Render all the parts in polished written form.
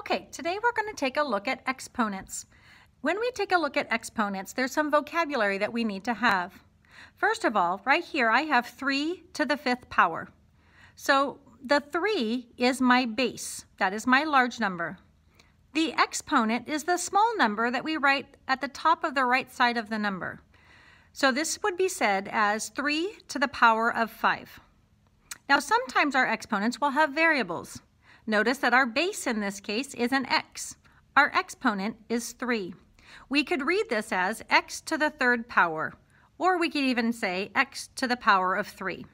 Okay, today we're going to take a look at exponents. When we take a look at exponents, there's some vocabulary that we need to have. First of all, right here I have 3 to the 5th power. So the 3 is my base. That is my large number. The exponent is the small number that we write at the top of the right side of the number. So this would be said as 3 to the power of 5. Now sometimes our exponents will have variables. Notice that our base in this case is an x. Our exponent is 3. We could read this as x to the 3rd power, or we could even say x to the power of 3.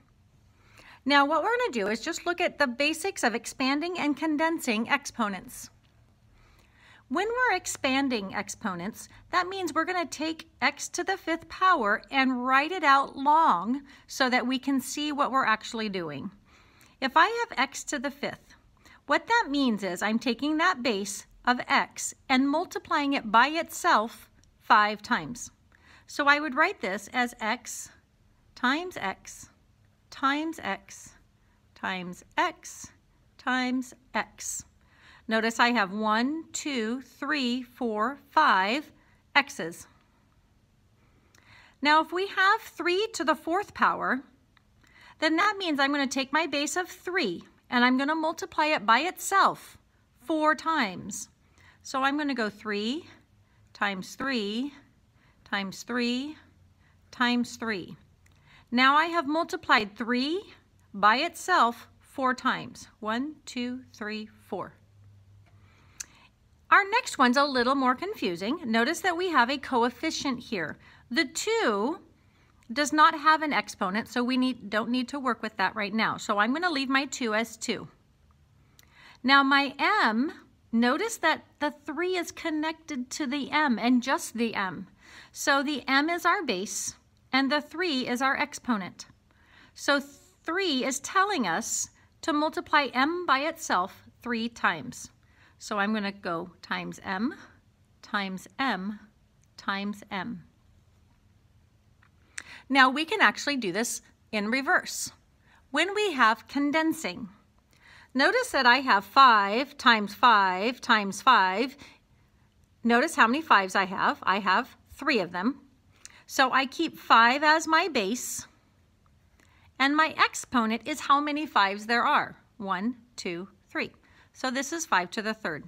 Now what we're going to do is just look at the basics of expanding and condensing exponents. When we're expanding exponents, that means we're going to take x to the 5th power and write it out long so that we can see what we're actually doing. If I have x to the 5th, what that means is I'm taking that base of x and multiplying it by itself 5 times. So I would write this as x times x times x times x times x. Notice I have 1, 2, 3, 4, 5 x's. Now if we have 3 to the 4th power, then that means I'm going to take my base of 3 and I'm going to multiply it by itself 4 times. So I'm going to go 3 times 3 times 3 times 3. Now I have multiplied 3 by itself 4 times. 1, 2, 3, 4. Our next one's a little more confusing. Notice that we have a coefficient here. The 2 does not have an exponent, so we don't need to work with that right now. So I'm going to leave my 2 as 2. Now my m, notice that the 3 is connected to the m and just the m. So the m is our base and the 3 is our exponent. So 3 is telling us to multiply m by itself 3 times. So I'm going to go times m times m times m. Now we can actually do this in reverse. When we have condensing, notice that I have 5 times 5 times 5. Notice how many 5s I have. I have 3 of them. So I keep 5 as my base, and my exponent is how many 5s there are. 1, 2, 3. So this is 5 to the 3rd.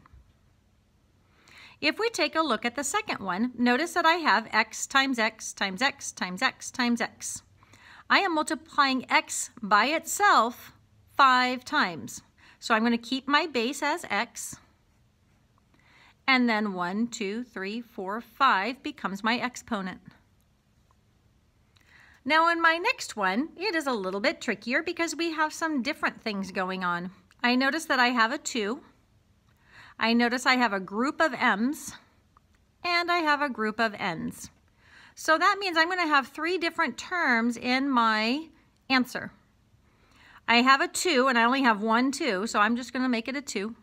If we take a look at the second one, notice that I have x times x times x times x times x. I am multiplying x by itself 5 times. So I'm going to keep my base as x, and then 1, 2, 3, 4, 5 becomes my exponent. Now in my next one, it is a little bit trickier because we have some different things going on. I notice that I have a 2. I notice I have a group of m's, and I have a group of n's. So that means I'm going to have 3 different terms in my answer. I have a 2, and I only have 1 2, so I'm just going to make it a 2.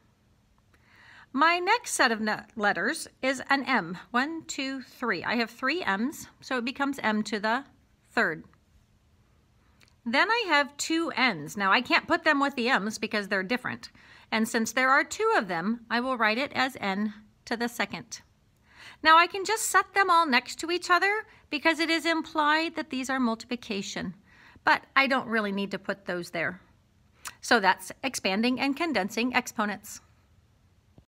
My next set of letters is an m. 1, 2, 3. I have 3 m's, so it becomes m to the 3rd. Then I have 2 n's. Now I can't put them with the m's because they're different. And since there are 2 of them, I will write it as n to the 2nd. Now I can just set them all next to each other because it is implied that these are multiplication. But I don't really need to put those there. So that's expanding and condensing exponents.